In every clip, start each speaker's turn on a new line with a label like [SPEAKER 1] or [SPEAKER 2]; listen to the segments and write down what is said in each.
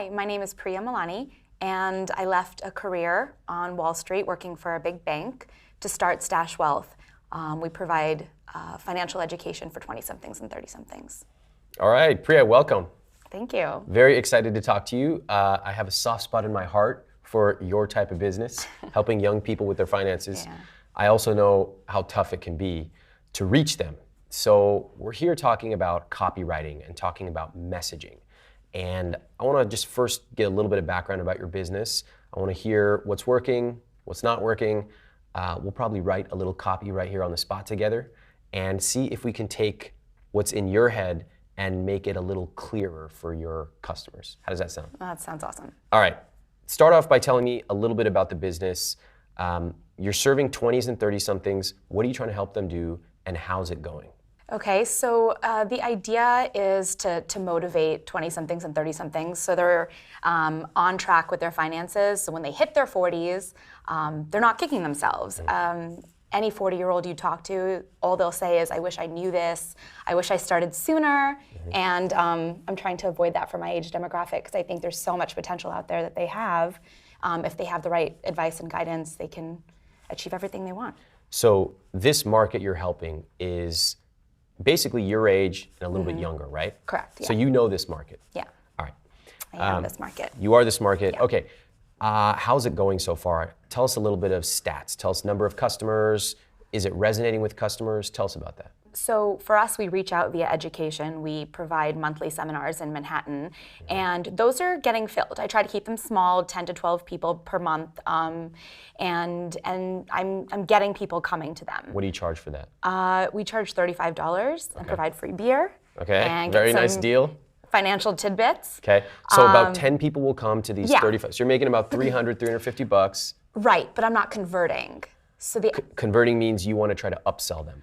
[SPEAKER 1] Hi, my name is Priya and I left a career on Wall Street working for a big bank to start Stash Wealth. We provide financial education for 20-somethings and 30-somethings.
[SPEAKER 2] All right, Priya, welcome.
[SPEAKER 1] Thank you.
[SPEAKER 2] Very excited to talk to you. I have a soft spot in my heart for your type of business, helping young people with their finances.
[SPEAKER 1] Yeah.
[SPEAKER 2] I also know how tough it can be to reach them. So we're here talking about copywriting and talking about messaging. And I want to just first get a little bit of background about your business. I want to hear what's working, what's not working. We'll probably write a little copy right here on the spot together and see if we can take what's in your head and make it a little clearer for your customers. How does that sound?
[SPEAKER 1] That sounds awesome.
[SPEAKER 2] All right. Start off by telling me a little bit about the business. You're serving 20s and 30-somethings. What are you trying to help them do, and how's it going?
[SPEAKER 1] Okay, so the idea is to motivate 20-somethings and 30-somethings so they're on track with their finances. So when they hit their 40s, they're not kicking themselves. Any 40-year-old you talk to, all they'll say is, I wish I knew this, I wish I started sooner, and I'm trying to avoid that for my age demographic because I think there's so much potential out there that they have. If they have the right advice and guidance, they can achieve everything they want.
[SPEAKER 2] So this market you're helping is basically your age and a little bit younger, right?
[SPEAKER 1] Correct, yeah.
[SPEAKER 2] So you know this market?
[SPEAKER 1] Yeah.
[SPEAKER 2] All right.
[SPEAKER 1] I am this market.
[SPEAKER 2] You are this market?
[SPEAKER 1] Yeah.
[SPEAKER 2] Okay. How's it going so far? Tell us a little bit of stats. Tell us number of customers. Is it resonating with customers? Tell us about that.
[SPEAKER 1] So for us, we reach out via education. We provide monthly seminars in Manhattan, and those are getting filled. I try to keep them small, 10 to 12 people per month, and I'm getting people coming to them.
[SPEAKER 2] What do you charge for that?
[SPEAKER 1] We charge $35 and provide free beer.
[SPEAKER 2] Okay,
[SPEAKER 1] and
[SPEAKER 2] very nice deal.
[SPEAKER 1] Financial tidbits.
[SPEAKER 2] Okay, so about 10 people will come to these 35. So you're making about $300, $350.
[SPEAKER 1] Right, but I'm not converting. So
[SPEAKER 2] converting means you want to try to upsell them.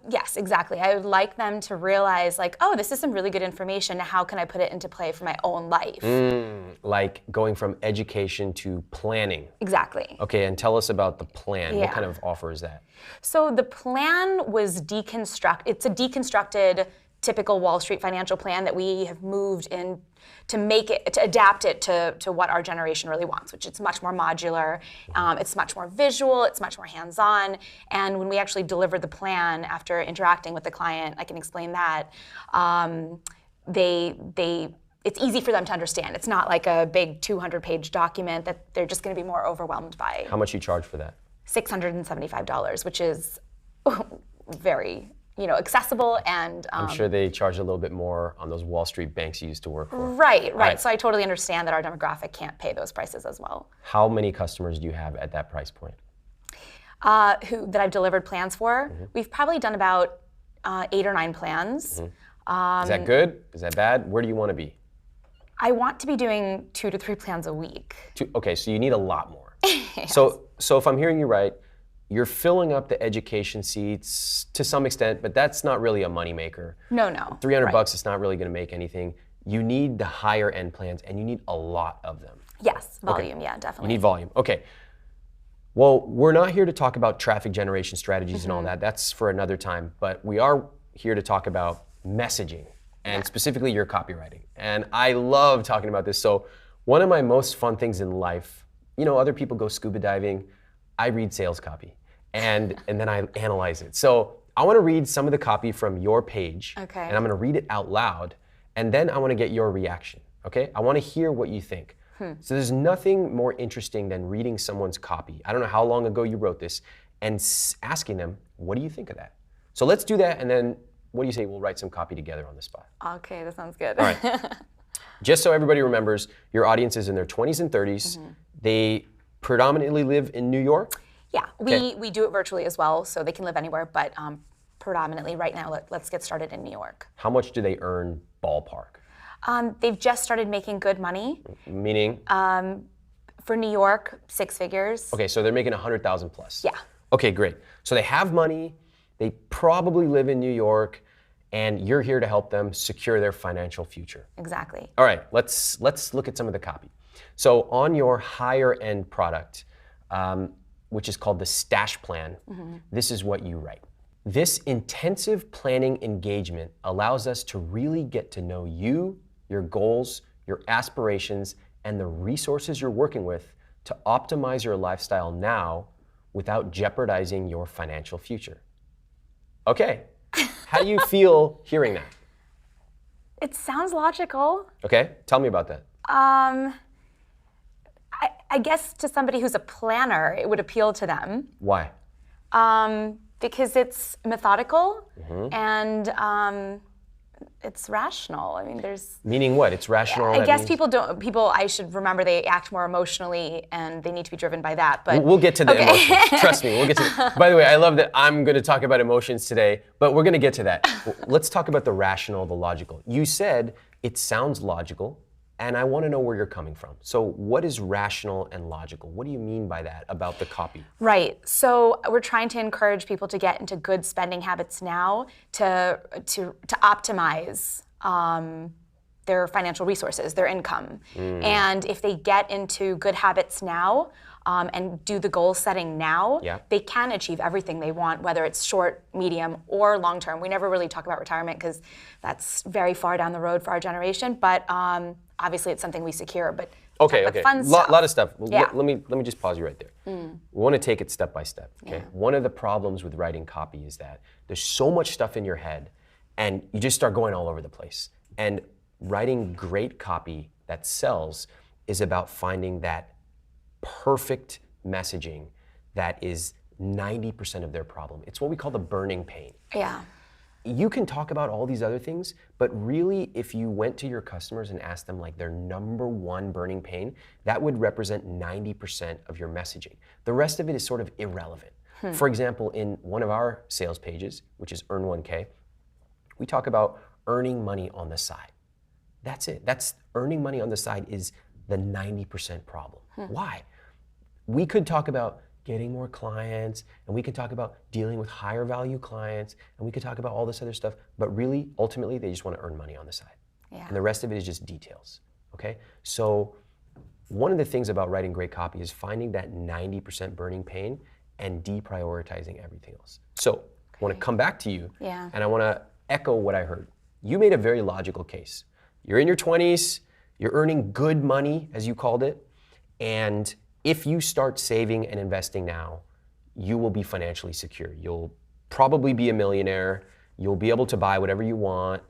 [SPEAKER 1] Yes, exactly. I would like them to realize, like, oh, this is some really good information. How can I put it into play for my own life?
[SPEAKER 2] Like going from education to planning.
[SPEAKER 1] Exactly.
[SPEAKER 2] Okay, and tell us about the plan.
[SPEAKER 1] Yeah.
[SPEAKER 2] What kind of offer is that?
[SPEAKER 1] So the plan was it's a deconstructed typical Wall Street financial plan that we have moved in to adapt it to what our generation really wants, which it's much more modular, it's much more visual, it's much more hands-on, and when we actually deliver the plan after interacting with the client, I can explain that, it's easy for them to understand. It's not like a big 200-page document that they're just going to be more overwhelmed by.
[SPEAKER 2] How much you charge for that?
[SPEAKER 1] $675, which is very accessible, and
[SPEAKER 2] I'm sure they charge a little bit more on those Wall Street banks you used to work for.
[SPEAKER 1] Right. So I totally understand that our demographic can't pay those prices as well.
[SPEAKER 2] How many customers do you have at that price point?
[SPEAKER 1] That I've delivered plans for? We've probably done about 8 or 9 plans.
[SPEAKER 2] Is that good? Is that bad? Where do you want to be?
[SPEAKER 1] I want to be doing 2 to 3 plans a week.
[SPEAKER 2] Okay, so you need a lot more.
[SPEAKER 1] Yes.
[SPEAKER 2] So if I'm hearing you right, you're filling up the education seats to some extent, but that's not really a moneymaker.
[SPEAKER 1] No.
[SPEAKER 2] $300 is not really going to make anything. You need the higher end plans, and you need a lot of them.
[SPEAKER 1] Yes, volume, yeah, definitely.
[SPEAKER 2] You need volume. Okay. Well, we're not here to talk about traffic generation strategies and all that. That's for another time. But we are here to talk about messaging, and specifically your copywriting. And I love talking about this. So one of my most fun things in life, other people go scuba diving. I read sales copy, and then I analyze it. So I want to read some of the copy from your page, and I'm going to read it out loud, and then I want to get your reaction, okay? I want to hear what you think. So there's nothing more interesting than reading someone's copy. I don't know how long ago you wrote this, and asking them, what do you think of that? So let's do that, and then what do you say we'll write some copy together on the spot?
[SPEAKER 1] Okay, that sounds good.
[SPEAKER 2] All right. Just so everybody remembers, your audience is in their 20s and 30s. They predominantly live in New York?
[SPEAKER 1] Yeah, we do it virtually as well, so they can live anywhere, but predominantly right now, let's get started in New York.
[SPEAKER 2] How much do they earn ballpark?
[SPEAKER 1] They've just started making good money.
[SPEAKER 2] Meaning?
[SPEAKER 1] For New York, 6 figures.
[SPEAKER 2] Okay, so they're making 100,000 plus.
[SPEAKER 1] Yeah.
[SPEAKER 2] Okay, great. So they have money, they probably live in New York, and you're here to help them secure their financial future.
[SPEAKER 1] Exactly.
[SPEAKER 2] All right, let's look at some of the copy. So on your higher end product, which is called the Stash Plan, this is what you write. This intensive planning engagement allows us to really get to know you, your goals, your aspirations, and the resources you're working with to optimize your lifestyle now without jeopardizing your financial future. Okay, how do you feel hearing that?
[SPEAKER 1] It sounds logical.
[SPEAKER 2] Okay, tell me about that.
[SPEAKER 1] I guess to somebody who's a planner, it would appeal to them.
[SPEAKER 2] Why?
[SPEAKER 1] Because it's methodical and it's rational. I mean, there's.
[SPEAKER 2] Meaning what? It's rational.
[SPEAKER 1] I guess people, I should remember they act more emotionally and they need to be driven by that. But
[SPEAKER 2] we'll get to the emotions. Trust me, we'll get to. By the way, I love that I'm going to talk about emotions today, but we're going to get to that. Let's talk about the rational, the logical. You said it sounds logical, and I want to know where you're coming from. So what is rational and logical? What do you mean by that about the copy?
[SPEAKER 1] Right. So we're trying to encourage people to get into good spending habits now to optimize their financial resources, their income. And if they get into good habits now and do the goal setting now, they can achieve everything they want, whether it's short, medium, or long term. We never really talk about retirement because that's very far down the road for our generation, but obviously it's something we secure. But
[SPEAKER 2] okay.
[SPEAKER 1] Fun stuff.
[SPEAKER 2] Lot of stuff. Let me just pause you right there. We want to take it step by step. Okay. One of the problems with writing copy is that there's so much stuff in your head, and you just start going all over the place. And writing great copy that sells is about finding that perfect messaging that is 90% of their problem. It's what we call the burning pain.
[SPEAKER 1] Yeah.
[SPEAKER 2] You can talk about all these other things, but really if you went to your customers and asked them like their number one burning pain, that would represent 90% of your messaging. The rest of it is sort of irrelevant. For example, in one of our sales pages, which is Earn 1K, we talk about earning money on the side. That's it. That's earning money on the side is the 90% problem. Why? We could talk about getting more clients, and we could talk about dealing with higher value clients, and we could talk about all this other stuff, but really, ultimately, they just want to earn money on the side. And the rest of it is just details, okay? So one of the things about writing great copy is finding that 90% burning pain and deprioritizing everything else. So I want to come back to you, and I want to echo what I heard. You made a very logical case. You're in your 20s, you're earning good money, as you called it, and if you start saving and investing now, you will be financially secure. You'll probably be a millionaire. You'll be able to buy whatever you want.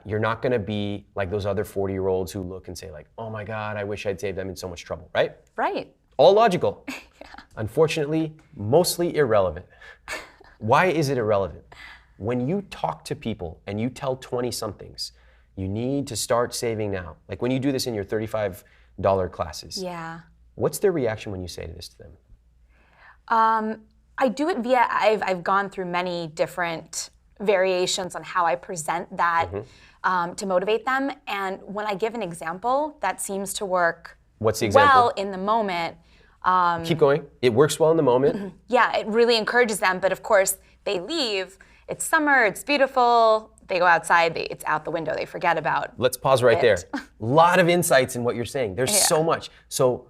[SPEAKER 2] You're not gonna be like those other 40-year-olds who look and say like, oh my God, I wish I'd saved. I'm in so much trouble, right?
[SPEAKER 1] Right.
[SPEAKER 2] All logical. Unfortunately, mostly irrelevant. Why is it irrelevant? When you talk to people and you tell 20-somethings, you need to start saving now. Like when you do this in your $35 classes.
[SPEAKER 1] Yeah.
[SPEAKER 2] What's their reaction when you say this to them?
[SPEAKER 1] I do it via, I've gone through many different variations on how I present that to motivate them. And when I give an example, that seems to work
[SPEAKER 2] What's the example?
[SPEAKER 1] well in the moment.
[SPEAKER 2] Keep going. It works well in the moment.
[SPEAKER 1] Yeah, it really encourages them. But of course, they leave. It's summer, it's beautiful. They go outside, it's out the window. They forget about
[SPEAKER 2] Let's pause right
[SPEAKER 1] it.
[SPEAKER 2] there. A lot of insights in what you're saying. There's so much. So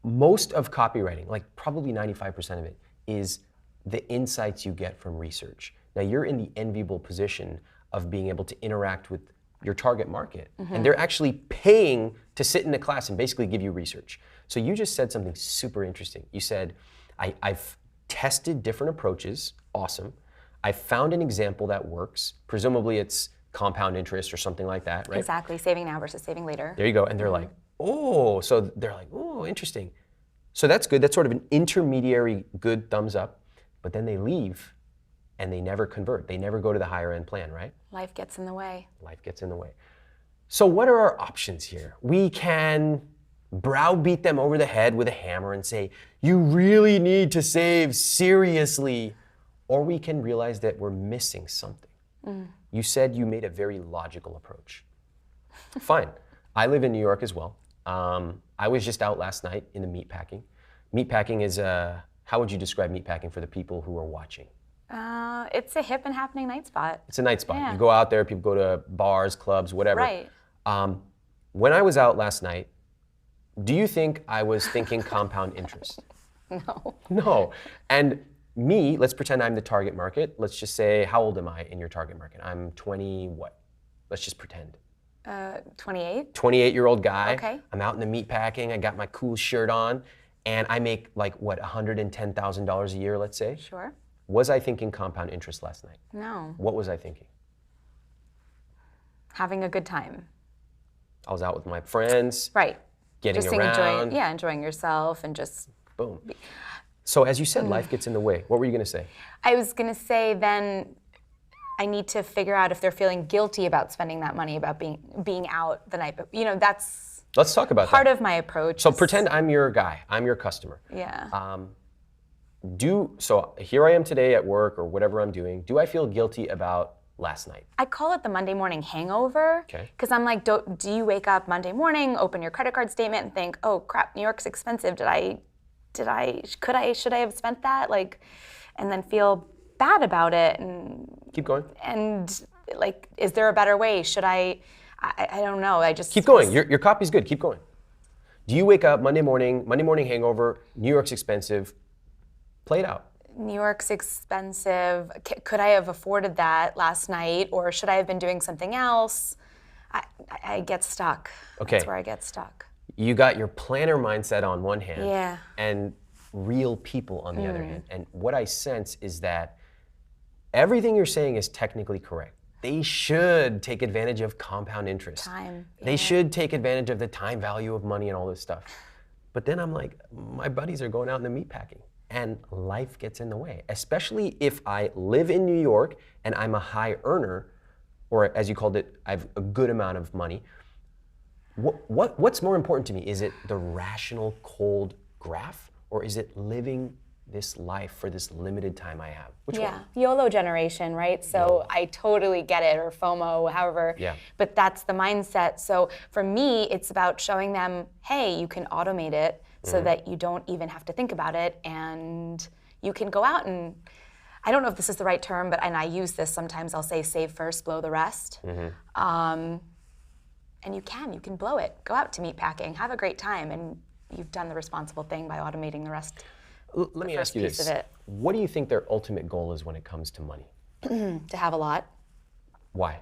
[SPEAKER 2] most of copywriting, like probably 95% of it, is the insights you get from research. Now you're in the enviable position of being able to interact with your target market. And they're actually paying to sit in a class and basically give you research. So you just said something super interesting. You said, I've tested different approaches, awesome. I found an example that works. Presumably it's compound interest or something like that, right?
[SPEAKER 1] Exactly, saving now versus saving later.
[SPEAKER 2] There you go. And they're like, oh, so they're like, oh, interesting. So that's good. That's sort of an intermediary good thumbs up. But then they leave and they never convert. They never go to the higher end plan, right?
[SPEAKER 1] Life gets in the way.
[SPEAKER 2] Life gets in the way. So what are our options here? We can browbeat them over the head with a hammer and say, you really need to save seriously. Or we can realize that we're missing something. You said you made a very logical approach. Fine. I live in New York as well. I was just out last night in the meatpacking. Meatpacking is, how would you describe meatpacking for the people who are watching?
[SPEAKER 1] It's a hip and happening night spot.
[SPEAKER 2] It's a night spot.
[SPEAKER 1] Yeah.
[SPEAKER 2] You go out there, people go to bars, clubs, whatever.
[SPEAKER 1] Right.
[SPEAKER 2] When I was out last night, do you think I was thinking compound interest?
[SPEAKER 1] No.
[SPEAKER 2] No. And me, let's pretend I'm the target market. Let's just say, how old am I in your target market? I'm 20 what? Let's just pretend.
[SPEAKER 1] 28.
[SPEAKER 2] 28-year-old guy.
[SPEAKER 1] Okay.
[SPEAKER 2] I'm out in the meat packing. I got my cool shirt on, and I make like what, $110,000 a year, let's say.
[SPEAKER 1] Sure.
[SPEAKER 2] Was I thinking compound interest last night?
[SPEAKER 1] No.
[SPEAKER 2] What was I thinking?
[SPEAKER 1] Having a good time.
[SPEAKER 2] I was out with my friends.
[SPEAKER 1] Right.
[SPEAKER 2] Getting
[SPEAKER 1] just
[SPEAKER 2] around.
[SPEAKER 1] enjoying yourself and just.
[SPEAKER 2] Boom. So as you said, life gets in the way. What were you going to say?
[SPEAKER 1] I was going to say then I need to figure out if they're feeling guilty about spending that money, about being out the night. But that's
[SPEAKER 2] Let's talk about
[SPEAKER 1] part
[SPEAKER 2] that.
[SPEAKER 1] of my approach.
[SPEAKER 2] So pretend I'm your guy. I'm your customer.
[SPEAKER 1] Yeah.
[SPEAKER 2] So here I am today at work or whatever I'm doing. Do I feel guilty about last night?
[SPEAKER 1] I call it the Monday morning hangover.
[SPEAKER 2] Okay.
[SPEAKER 1] Because I'm like, do you wake up Monday morning, open your credit card statement, and think, oh crap, New York's expensive. Should I have spent that? Like, and then feel bad about it and
[SPEAKER 2] Keep going.
[SPEAKER 1] and like, is there a better way? Should I don't know. I just
[SPEAKER 2] Keep going. Your copy's good. Keep going. Do you wake up Monday morning hangover, New York's expensive? Play it out.
[SPEAKER 1] New York's expensive. Could I have afforded that last night, or should I have been doing something else? I get stuck.
[SPEAKER 2] Okay.
[SPEAKER 1] That's where I get stuck.
[SPEAKER 2] You got your planner mindset on one hand,
[SPEAKER 1] Yeah.
[SPEAKER 2] and real people on the other hand. And what I sense is that everything you're saying is technically correct. They should take advantage of compound interest.
[SPEAKER 1] Time.
[SPEAKER 2] They should take advantage of the time value of money and all this stuff. But then I'm like, my buddies are going out in the meat packing, and life gets in the way, especially if I live in New York and I'm a high earner, or as you called it, I have a good amount of money. What's more important to me? Is it the rational, cold graph, or is it living this life for this limited time I have? Which one?
[SPEAKER 1] YOLO generation, right? So I totally get it, or FOMO, however.
[SPEAKER 2] Yeah.
[SPEAKER 1] But that's the mindset. So for me, it's about showing them, hey, you can automate it so that you don't even have to think about it, and you can go out and, I don't know if this is the right term, and I use this sometimes. I'll say save first, blow the rest. And you can blow it. Go out to meat packing, have a great time, and you've done the responsible thing by automating the rest.
[SPEAKER 2] Let me ask you
[SPEAKER 1] piece
[SPEAKER 2] this.
[SPEAKER 1] of it.
[SPEAKER 2] What do you think their ultimate goal is when it comes to money?
[SPEAKER 1] To have a lot,
[SPEAKER 2] Why?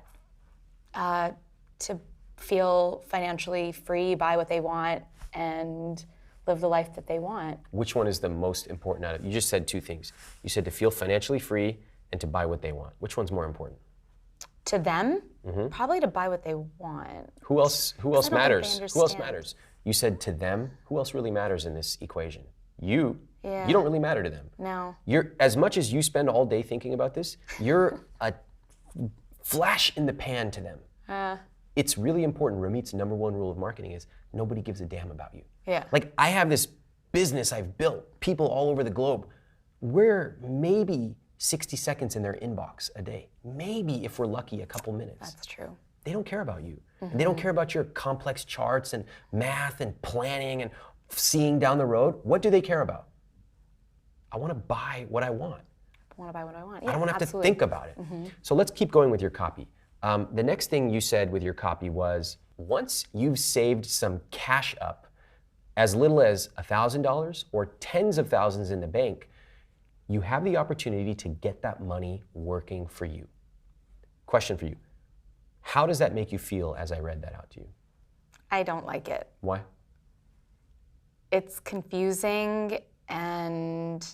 [SPEAKER 1] to feel financially free, buy what they want, and live the life that they want.
[SPEAKER 2] Which one is the most important out of it? You just said two things. You said to feel financially free and to buy what they want. Which one's more important?
[SPEAKER 1] To them, probably to buy what they want.
[SPEAKER 2] Who else
[SPEAKER 1] I don't think they
[SPEAKER 2] matters? Who else
[SPEAKER 1] understand.
[SPEAKER 2] matters? You said to them. Who else really matters in this equation? You.
[SPEAKER 1] Yeah.
[SPEAKER 2] You don't really matter to them.
[SPEAKER 1] No.
[SPEAKER 2] You're, as much as you spend all day thinking about this, you're a flash in the pan to them. It's really important. Ramit's number one rule of marketing is nobody gives a damn about you.
[SPEAKER 1] Yeah.
[SPEAKER 2] Like, I have this business I've built, people all over the globe. We're maybe 60 seconds in their inbox a day. Maybe, if we're lucky, a couple minutes.
[SPEAKER 1] That's true.
[SPEAKER 2] They don't care about you. And they don't care about your complex charts and math and planning and seeing down the road. What do they care about? I want to buy what I want.
[SPEAKER 1] I want to buy what I want.
[SPEAKER 2] I don't want to have to think about it. So let's keep going with your copy. The next thing you said with your copy was, once you've saved some cash up, as little as $1,000 or tens of thousands in the bank, you have the opportunity to get that money working for you. Question for you. How does that make you feel as I read that out to you?
[SPEAKER 1] I don't like it.
[SPEAKER 2] Why?
[SPEAKER 1] It's confusing, and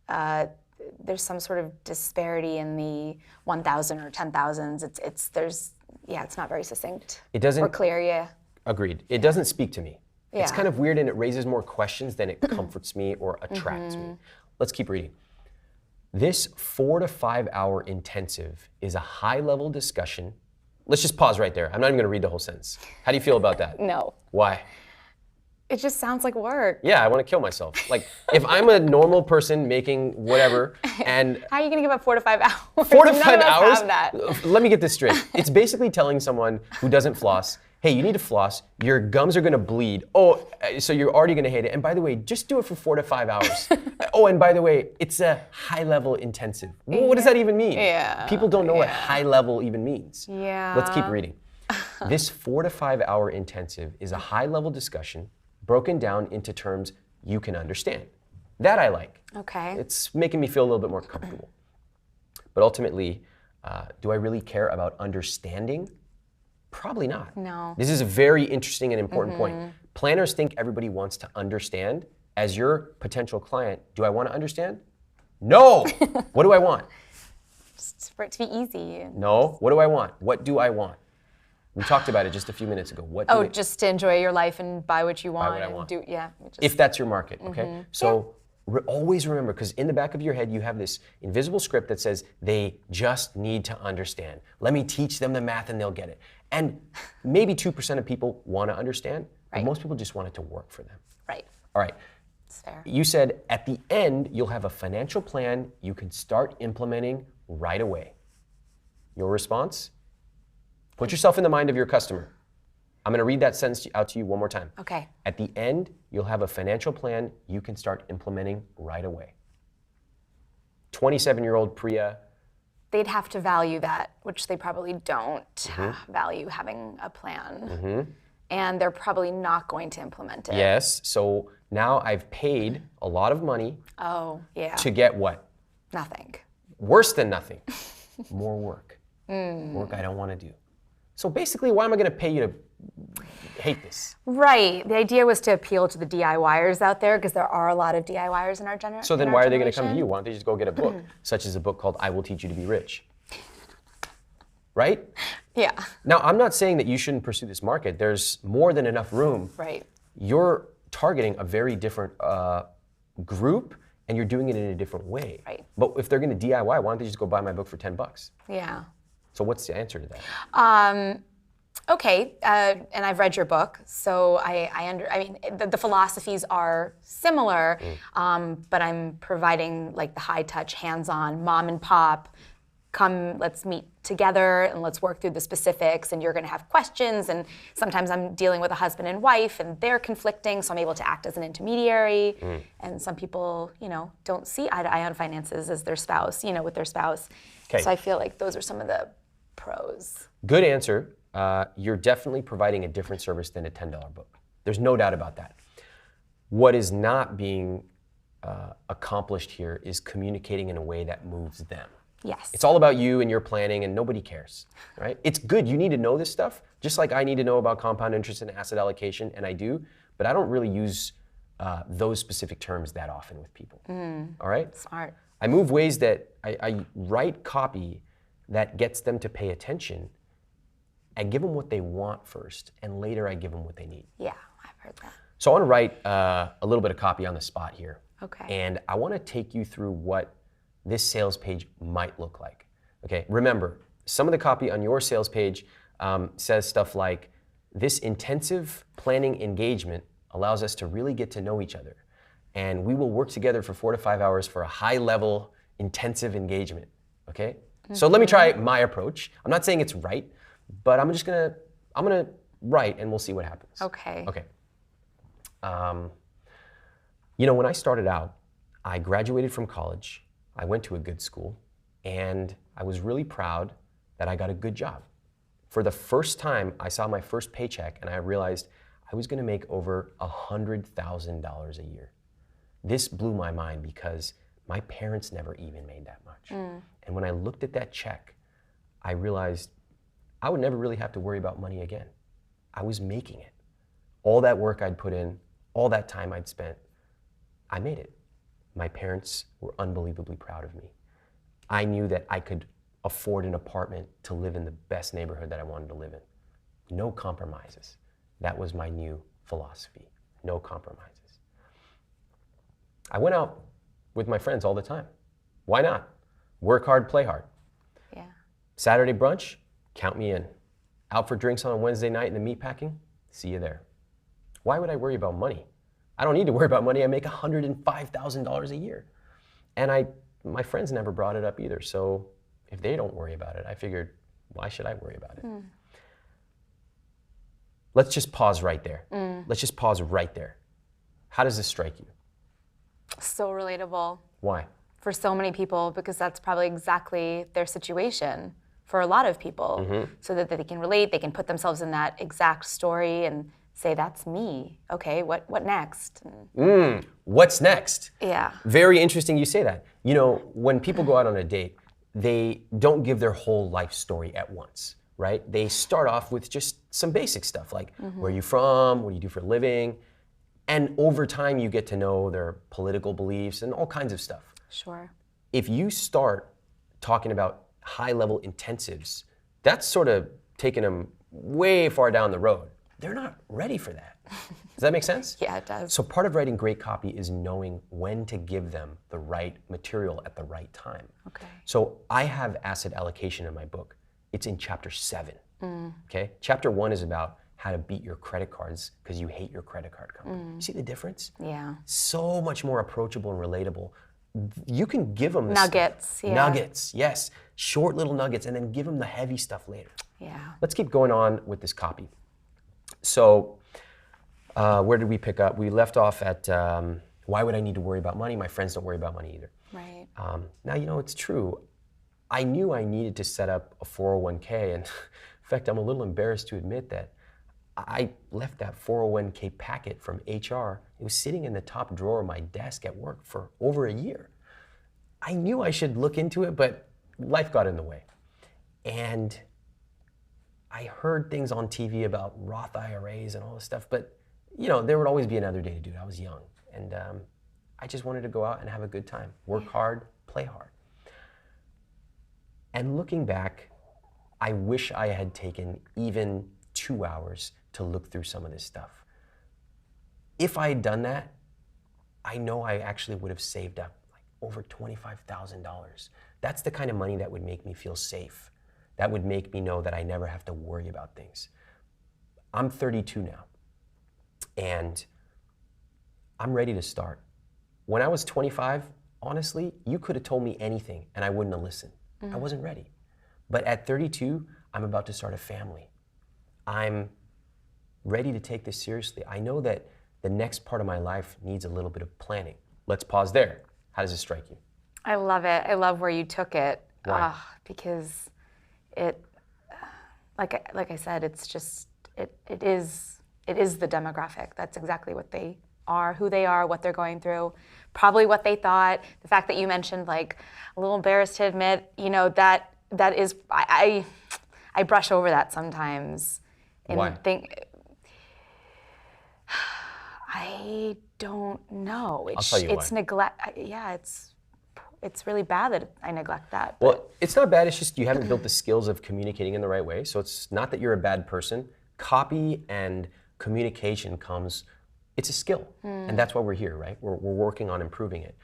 [SPEAKER 1] there's some sort of disparity in the 1,000 or 10,000s. It's not very succinct.
[SPEAKER 2] It doesn't.
[SPEAKER 1] Or clear, yeah.
[SPEAKER 2] Agreed. It doesn't speak to me. It's
[SPEAKER 1] Yeah.
[SPEAKER 2] kind of weird, and it raises more questions than it comforts me or attracts me. Let's keep reading. This 4 to 5 hour intensive is a high-level discussion. Let's just pause right there. I'm not even going to read the whole sentence. How do you feel about that?
[SPEAKER 1] No.
[SPEAKER 2] Why?
[SPEAKER 1] It just sounds like work.
[SPEAKER 2] Yeah, I want to kill myself. Like, if I'm a normal person making whatever, and
[SPEAKER 1] How are you going to give up 4 to 5 hours?
[SPEAKER 2] 4 to
[SPEAKER 1] None
[SPEAKER 2] 5
[SPEAKER 1] of us
[SPEAKER 2] hours?
[SPEAKER 1] have that.
[SPEAKER 2] Let me get this straight. It's basically telling someone who doesn't floss, hey, you need to floss, your gums are gonna bleed. Oh, so you're already gonna hate it. And by the way, just do it for 4 to 5 hours. Oh, and by the way, it's a high level intensive. Well, what does that even mean?
[SPEAKER 1] Yeah.
[SPEAKER 2] People don't know what high level even means.
[SPEAKER 1] Yeah.
[SPEAKER 2] Let's keep reading. This 4 to 5 hour intensive is a high level discussion broken down into terms you can understand. That I like.
[SPEAKER 1] Okay.
[SPEAKER 2] It's making me feel a little bit more comfortable. But ultimately, do I really care about understanding Probably not.
[SPEAKER 1] No.
[SPEAKER 2] This is a very interesting and important point. Planners think everybody wants to understand. As your potential client, do I want to understand? No. What do I want?
[SPEAKER 1] Just for it to be easy.
[SPEAKER 2] No. What do I want? What do I want? We talked about it just a few minutes ago.
[SPEAKER 1] Just to enjoy your life and buy what you want.
[SPEAKER 2] Buy what I want.
[SPEAKER 1] If
[SPEAKER 2] If that's your market, okay? So always remember, because in the back of your head, you have this invisible script that says they just need to understand. Let me teach them the math and they'll get it. And maybe 2% of people want to understand, but most people just want it to work for them.
[SPEAKER 1] Right.
[SPEAKER 2] All right.
[SPEAKER 1] That's fair.
[SPEAKER 2] You said at the end, you'll have a financial plan you can start implementing right away. Your response? Put yourself in the mind of your customer. I'm going to read that sentence out to you one more time.
[SPEAKER 1] Okay.
[SPEAKER 2] At the end, you'll have a financial plan you can start implementing right away. 27-year-old Priya.
[SPEAKER 1] They'd have to value that, which they probably don't value having a plan. And they're probably not going to implement it.
[SPEAKER 2] Yes. So now I've paid a lot of money to get what?
[SPEAKER 1] Nothing.
[SPEAKER 2] Worse than nothing. More work. Work I don't want to do. So basically, why am I going to pay you to hate this?
[SPEAKER 1] Right. The idea was to appeal to the DIYers out there, because there are a lot of DIYers in our generation.
[SPEAKER 2] So then why are they going to come to you? Why don't they just go get a book, such as a book called I Will Teach You to Be Rich? Right?
[SPEAKER 1] Yeah.
[SPEAKER 2] Now, I'm not saying that you shouldn't pursue this market. There's more than enough room.
[SPEAKER 1] Right.
[SPEAKER 2] You're targeting a very different group, and you're doing it in a different way.
[SPEAKER 1] Right.
[SPEAKER 2] But if they're going to DIY, why don't they just go buy my book for $10?
[SPEAKER 1] Yeah.
[SPEAKER 2] So what's the answer to that?
[SPEAKER 1] Okay, and I've read your book, so the philosophies are similar, but I'm providing like the high touch, hands-on, mom and pop, come, let's meet together and let's work through the specifics, and you're gonna have questions, and sometimes I'm dealing with a husband and wife and they're conflicting, so I'm able to act as an intermediary, and some people, don't see eye to eye on finances as their spouse, with their spouse.
[SPEAKER 2] Okay.
[SPEAKER 1] So I feel like those are some of the pros.
[SPEAKER 2] Good answer. You're definitely providing a different service than a $10 book. There's no doubt about that. What is not being accomplished here is communicating in a way that moves them.
[SPEAKER 1] Yes.
[SPEAKER 2] It's all about you and your planning, and nobody cares, right? It's good. You need to know this stuff, just like I need to know about compound interest and asset allocation, and I do, but I don't really use those specific terms that often with people. All right?
[SPEAKER 1] Smart.
[SPEAKER 2] I move ways that I write copy that gets them to pay attention. I give them what they want first, and later I give them what they need.
[SPEAKER 1] Yeah, I've heard that.
[SPEAKER 2] So I want to write a little bit of copy on the spot here.
[SPEAKER 1] Okay.
[SPEAKER 2] And I want to take you through what this sales page might look like. Okay, remember, some of the copy on your sales page says stuff like, this intensive planning engagement allows us to really get to know each other. And we will work together for 4 to 5 hours for a high-level, intensive engagement, okay? So let me try my approach. I'm not saying it's right, but I'm gonna write and we'll see what happens.
[SPEAKER 1] Okay.
[SPEAKER 2] Okay. When I started out, I graduated from college, I went to a good school, and I was really proud that I got a good job. For the first time, I saw my first paycheck and I realized I was gonna make over $100,000 a year. This blew my mind because my parents never even made that much. And when I looked at that check, I realized I would never really have to worry about money again. I was making it. All that work I'd put in, all that time I'd spent, I made it. My parents were unbelievably proud of me. I knew that I could afford an apartment to live in the best neighborhood that I wanted to live in. No compromises. That was my new philosophy. No compromises. I went out with my friends all the time. Why not? Work hard, play hard.
[SPEAKER 1] Yeah.
[SPEAKER 2] Saturday brunch, count me in. Out for drinks on a Wednesday night in the meatpacking, see you there. Why would I worry about money? I don't need to worry about money. I make $105,000 a year. And my friends never brought it up either. So if they don't worry about it, I figured, why should I worry about it? Let's just pause right there. Let's just pause right there. How does this strike you?
[SPEAKER 1] So relatable.
[SPEAKER 2] Why?
[SPEAKER 1] For so many people, because that's probably exactly their situation for a lot of people, so that they can relate, they can put themselves in that exact story and say, that's me. Okay, what next?
[SPEAKER 2] What's next?
[SPEAKER 1] Yeah.
[SPEAKER 2] Very interesting you say that. When people go out on a date, they don't give their whole life story at once. right? They start off with just some basic stuff like where are you from, what do you do for a living, and over time you get to know their political beliefs and all kinds of stuff.
[SPEAKER 1] Sure.
[SPEAKER 2] If you start talking about high-level intensives, that's sort of taking them way far down the road. They're not ready for that. Does that make sense?
[SPEAKER 1] Yeah, it does.
[SPEAKER 2] So part of writing great copy is knowing when to give them the right material at the right time.
[SPEAKER 1] Okay.
[SPEAKER 2] So I have asset allocation in my book. It's in chapter 7. Okay? Chapter 1 is about how to beat your credit cards because you hate your credit card company. You see the difference?
[SPEAKER 1] Yeah.
[SPEAKER 2] So much more approachable and relatable. You can give them
[SPEAKER 1] Nuggets, yeah.
[SPEAKER 2] Nuggets, yes. Short little nuggets, and then give them the heavy stuff later.
[SPEAKER 1] Yeah.
[SPEAKER 2] Let's keep going on with this copy. So where did we pick up? We left off at why would I need to worry about money? My friends don't worry about money either.
[SPEAKER 1] Right.
[SPEAKER 2] Now, you know, it's true. I knew I needed to set up a 401k, and in fact, I'm a little embarrassed to admit that I left that 401k packet from HR. It was sitting in the top drawer of my desk at work for over a year. I knew I should look into it, but life got in the way. And I heard things on TV about Roth IRAs and all this stuff, but you know, there would always be another day to do it. I was young, and I just wanted to go out and have a good time, work hard, play hard. And looking back, I wish I had taken even 2 hours to look through some of this stuff. If I had done that, I know I actually would have saved up like over $25,000. That's the kind of money that would make me feel safe. That would make me know that I never have to worry about things. I'm 32 now, and I'm ready to start. When I was 25, honestly, you could have told me anything and I wouldn't have listened. I wasn't ready. But at 32, I'm about to start a family. I'm ready to take this seriously. I know that the next part of my life needs a little bit of planning. Let's pause there. How does it strike you?
[SPEAKER 1] I love it. I love where you took it.
[SPEAKER 2] Why?
[SPEAKER 1] Because it, like I said, it's just, it is the demographic. That's exactly what they are, who they are, what they're going through, probably what they thought. The fact that you mentioned, like, a little embarrassed to admit, you know, that is, I brush over that sometimes. And
[SPEAKER 2] Why?
[SPEAKER 1] I don't know.
[SPEAKER 2] I'll tell you
[SPEAKER 1] it's
[SPEAKER 2] why.
[SPEAKER 1] neglect. Yeah, it's really bad that I neglect that.
[SPEAKER 2] Well, it's not bad, it's just you haven't built the skills of communicating in the right way. So it's not that you're a bad person. Copy and communication comes, it's a skill. And that's why we're here, right? We're working on improving it.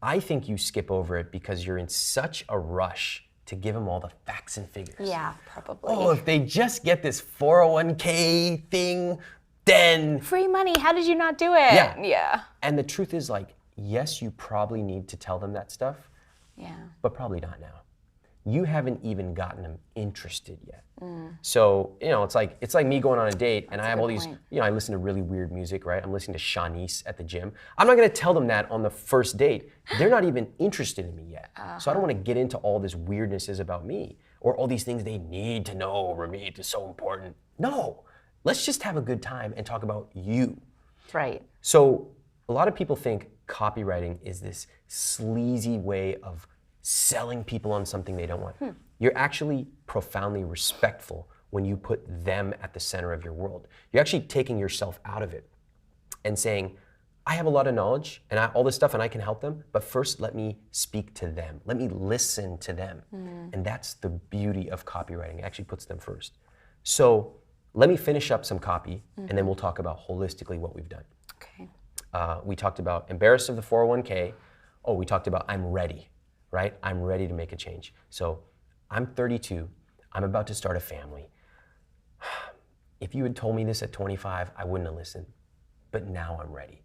[SPEAKER 2] I think you skip over it because you're in such a rush to give them all the facts and figures.
[SPEAKER 1] Yeah, probably.
[SPEAKER 2] Oh, if they just get this 401k thing, then...
[SPEAKER 1] Free money, how did you not do it? Yeah.
[SPEAKER 2] And the truth is, like, yes, you probably need to tell them that stuff,
[SPEAKER 1] Yeah.
[SPEAKER 2] but probably not now. You haven't even gotten them interested yet. So, you know, it's like me going on a date and I have all these, you know, I listen to really weird music, right? I'm listening to Shanice at the gym. I'm not gonna tell them that on the first date. They're not even interested in me yet. So I don't wanna get into all this weirdnesses about me or all these things they need to know or me, it's so important. No, let's just have a good time and talk about you.
[SPEAKER 1] Right.
[SPEAKER 2] So a lot of people think copywriting is this sleazy way of selling people on something they don't want. You're actually profoundly respectful when you put them at the center of your world. You're actually taking yourself out of it and saying, I have a lot of knowledge and all this stuff and I can help them, but first let me speak to them. Let me listen to them. And that's the beauty of copywriting. It actually puts them first. So let me finish up some copy and then we'll talk about holistically what we've done.
[SPEAKER 1] Okay.
[SPEAKER 2] We talked about embarrassed of the 401k. Oh, we talked about I'm ready, right? I'm ready to make a change. So I'm 32. I'm about to start a family. If you had told me this at 25, I wouldn't have listened. But now I'm ready.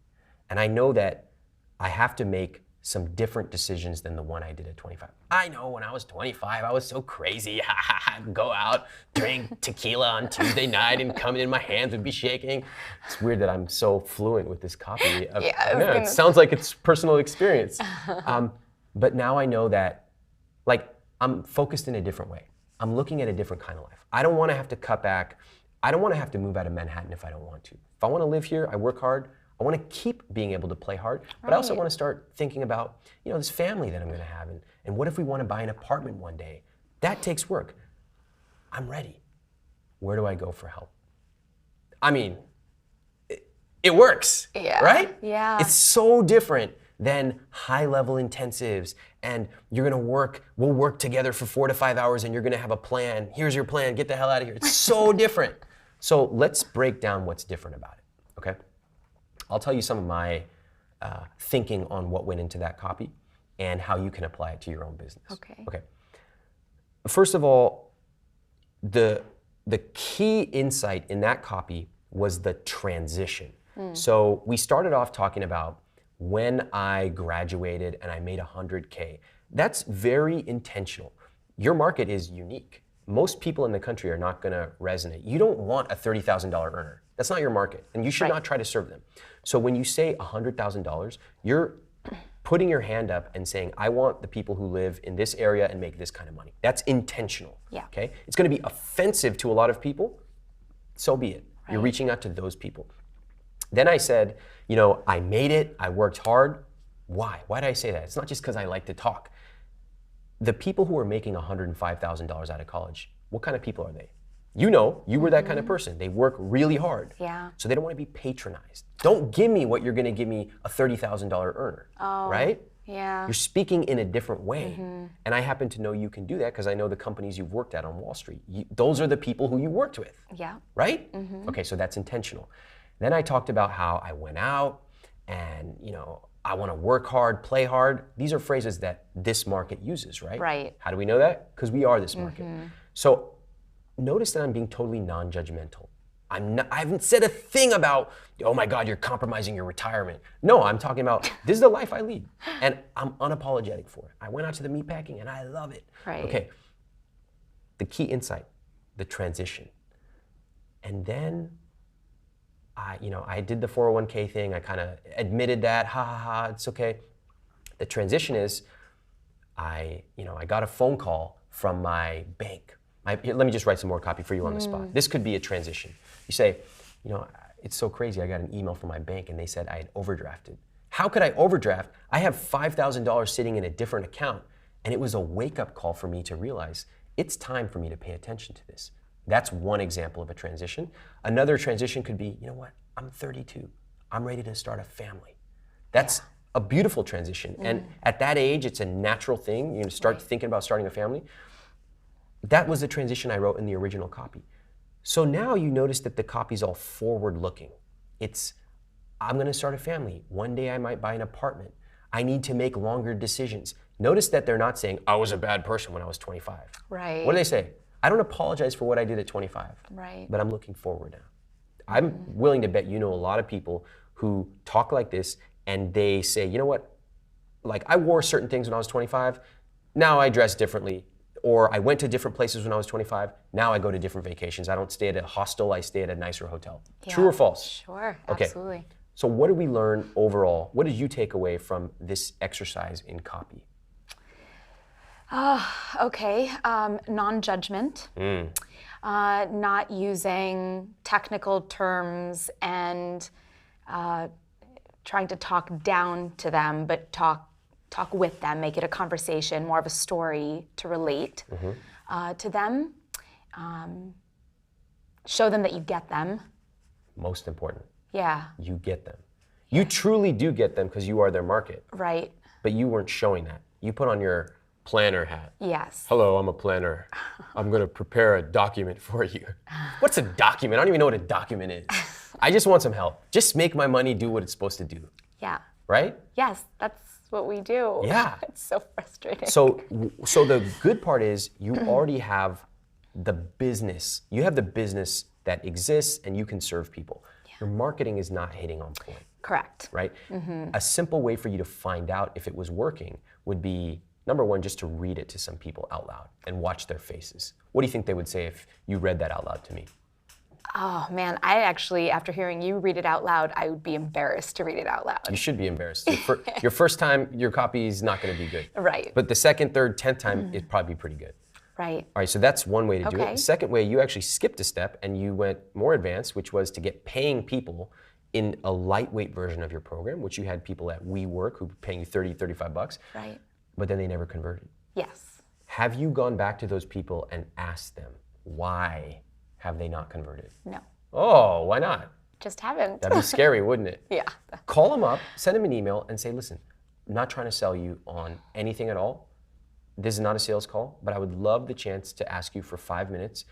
[SPEAKER 2] And I know that I have to make some different decisions than the one I did at 25. I know when I was 25, I was so crazy. Go out, drink tequila on Tuesday night and coming in, my hands would be shaking. It's weird that I'm so fluent with this copy. It sounds like it's personal experience. But now I know that, like, I'm focused in a different way. I'm looking at a different kind of life. I don't want to have to cut back. I don't want to have to move out of Manhattan if I don't want to. If I want to live here, I work hard. I want to keep being able to play hard, but I also want to start thinking about, you know, this family that I'm going to have, and what if we want to buy an apartment one day? That takes work. I'm ready. Where do I go for help? I mean, it works, right?
[SPEAKER 1] Yeah.
[SPEAKER 2] It's so different than high-level intensives, and we'll work together for 4 to 5 hours, and you're gonna have a plan. Here's your plan, get the hell out of here. It's so different. So let's break down what's different about it, okay? I'll tell you some of my thinking on what went into that copy and how you can apply it to your own business.
[SPEAKER 1] Okay.
[SPEAKER 2] First of all, the key insight in that copy was the transition. So we started off talking about when I graduated and I made 100K. That's very intentional. Your market is unique. Most people in the country are not gonna resonate. You don't want a $30,000 earner. That's not your market, and you should not try to serve them. So when you say $100,000, you're putting your hand up and saying, I want the people who live in this area and make this kind of money. That's intentional, okay? It's gonna be offensive to a lot of people, so be it. You're reaching out to those people. Then I said, I made it, I worked hard. Why? Why did I say that? It's not just because I like to talk. The people who are making $105,000 out of college, what kind of people are they? You were that kind of person. They work really hard.
[SPEAKER 1] Yeah.
[SPEAKER 2] So they don't want to be patronized. Don't give me what you're going to give me a $30,000 earner, right?
[SPEAKER 1] Yeah.
[SPEAKER 2] You're speaking in a different way. And I happen to know you can do that because I know the companies you've worked at on Wall Street. Those are the people who you worked with, right? Okay, so that's intentional. Then I talked about how I went out and, I want to work hard, play hard. These are phrases that this market uses, right?
[SPEAKER 1] Right.
[SPEAKER 2] How do we know that? Because we are this market. So notice that I'm being totally non-judgmental. I haven't said a thing about, oh my God, you're compromising your retirement. No, I'm talking about, this is the life I lead. And I'm unapologetic for it. I went out to the meatpacking and I love it.
[SPEAKER 1] Right.
[SPEAKER 2] Okay, the key insight, the transition. And then I did the 401k thing. I kind of admitted that, it's okay. The transition is, I got a phone call from my bank. Let me just write some more copy for you on the spot. This could be a transition. You say, it's so crazy. I got an email from my bank and they said I had overdrafted. How could I overdraft? I have $5,000 sitting in a different account. And it was a wake-up call for me to realize it's time for me to pay attention to this. That's one example of a transition. Another transition could be, I'm 32. I'm ready to start a family. That's a beautiful transition. And at that age, it's a natural thing. You start thinking about starting a family. That was the transition I wrote in the original copy. So now you notice that the copy's all forward-looking. It's, I'm gonna start a family. One day I might buy an apartment. I need to make longer decisions. Notice that they're not saying, I was a bad person when I was 25.
[SPEAKER 1] Right.
[SPEAKER 2] What do they say? I don't apologize for what I did at 25, but I'm looking forward now. I'm willing to bet a lot of people who talk like this and they say, you know what, like I wore certain things when I was 25, now I dress differently. Or I went to different places when I was 25, now I go to different vacations. I don't stay at a hostel, I stay at a nicer hotel. True or false?
[SPEAKER 1] Sure,
[SPEAKER 2] okay.
[SPEAKER 1] Absolutely.
[SPEAKER 2] So what did we learn overall? What did you take away from this exercise in copy?
[SPEAKER 1] Okay, non-judgment, not using technical terms and trying to talk down to them, but talk with them, make it a conversation, more of a story to relate to them. Show them that you get them.
[SPEAKER 2] Most important.
[SPEAKER 1] Yeah.
[SPEAKER 2] You get them. You truly do get them because you are their market.
[SPEAKER 1] Right.
[SPEAKER 2] But you weren't showing that. You put on your planner hat.
[SPEAKER 1] Yes.
[SPEAKER 2] Hello, I'm a planner. I'm gonna prepare a document for you. What's a document? I don't even know what a document is. I just want some help. Just make my money do what it's supposed to do.
[SPEAKER 1] Yeah.
[SPEAKER 2] Right?
[SPEAKER 1] Yes, that's what we do.
[SPEAKER 2] Yeah.
[SPEAKER 1] It's so frustrating.
[SPEAKER 2] So the good part is you already have the business. You have the business that exists and you can serve people. Your marketing is not hitting on point.
[SPEAKER 1] Correct.
[SPEAKER 2] Right? A simple way for you to find out if it was working would be, number one, just to read it to some people out loud and watch their faces. What do you think they would say if you read that out loud to me?
[SPEAKER 1] Oh man, I actually, after hearing you read it out loud, I would be embarrassed to read it out loud.
[SPEAKER 2] You should be embarrassed. Your first time, your copy is not going to be good.
[SPEAKER 1] Right.
[SPEAKER 2] But the second, third, 10th time, it'd probably be pretty good.
[SPEAKER 1] Right.
[SPEAKER 2] All right, so that's one way to do it. The second way, you actually skipped a step and you went more advanced, which was to get paying people in a lightweight version of your program, which you had people at WeWork who were paying you $30, $35.
[SPEAKER 1] Right.
[SPEAKER 2] But then they never converted.
[SPEAKER 1] Yes.
[SPEAKER 2] Have you gone back to those people and asked them, why have they not converted?
[SPEAKER 1] No,
[SPEAKER 2] Oh, why not?
[SPEAKER 1] just haven't.
[SPEAKER 2] That'd be scary, wouldn't it?
[SPEAKER 1] Yeah.
[SPEAKER 2] Call them up, send them an email, and say, listen, I'm not trying to sell you on anything at all. This is not a sales call, but I would love the chance to ask you for 5 minutes.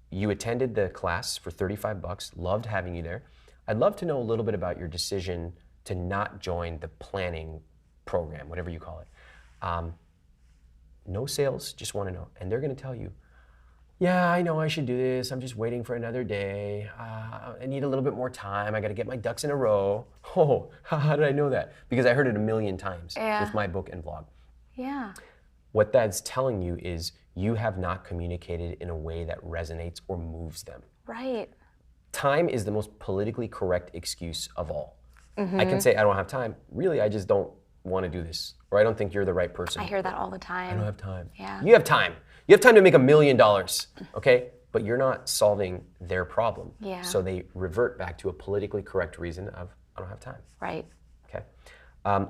[SPEAKER 2] You attended the class for $35, loved having you there. I'd love to know a little bit about your decision to not join the planning program, whatever you call it. No sales, just want to know. And they're going to tell you, yeah, I know I should do this. I'm just waiting for another day. I need a little bit more time. I got to get my ducks in a row. Oh, how did I know that? Because I heard it a million times with my book and blog.
[SPEAKER 1] Yeah.
[SPEAKER 2] What that's telling you is you have not communicated in a way that resonates or moves them.
[SPEAKER 1] Right.
[SPEAKER 2] Time is the most politically correct excuse of all. I can say I don't have time. Really, I just don't want to do this. Or I don't think you're the right person.
[SPEAKER 1] I hear that all the time.
[SPEAKER 2] I don't have time.
[SPEAKER 1] Yeah.
[SPEAKER 2] You have time. You have time to make $1 million, okay? But you're not solving their problem.
[SPEAKER 1] Yeah.
[SPEAKER 2] So they revert back to a politically correct reason of, I don't have time.
[SPEAKER 1] Right.
[SPEAKER 2] Okay.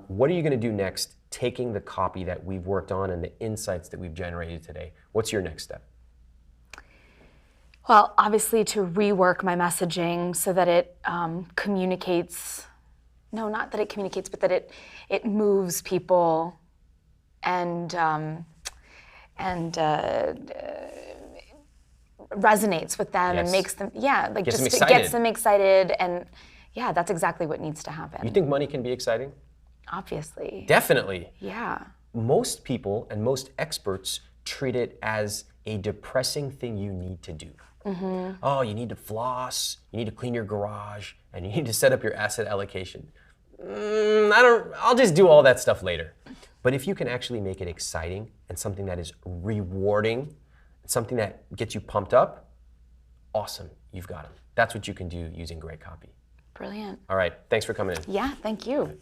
[SPEAKER 2] What are you going to do next, taking the copy that we've worked on and the insights that we've generated today? What's your next step?
[SPEAKER 1] Well, obviously to rework my messaging so that it communicates, no, not that it communicates, but that it moves people and resonates with them and makes them,
[SPEAKER 2] Gets them
[SPEAKER 1] just
[SPEAKER 2] excited.
[SPEAKER 1] gets them excited. And yeah, that's exactly what needs to happen.
[SPEAKER 2] You think money can be exciting?
[SPEAKER 1] Obviously.
[SPEAKER 2] Definitely.
[SPEAKER 1] Yeah.
[SPEAKER 2] Most people and most experts treat it as a depressing thing you need to do. Oh, you need to floss, you need to clean your garage, and you need to set up your asset allocation. I'll just do all that stuff later. But if you can actually make it exciting and something that is rewarding, something that gets you pumped up, awesome, you've got them. That's what you can do using great copy.
[SPEAKER 1] Brilliant.
[SPEAKER 2] All right, thanks for coming in.
[SPEAKER 1] Yeah, thank you.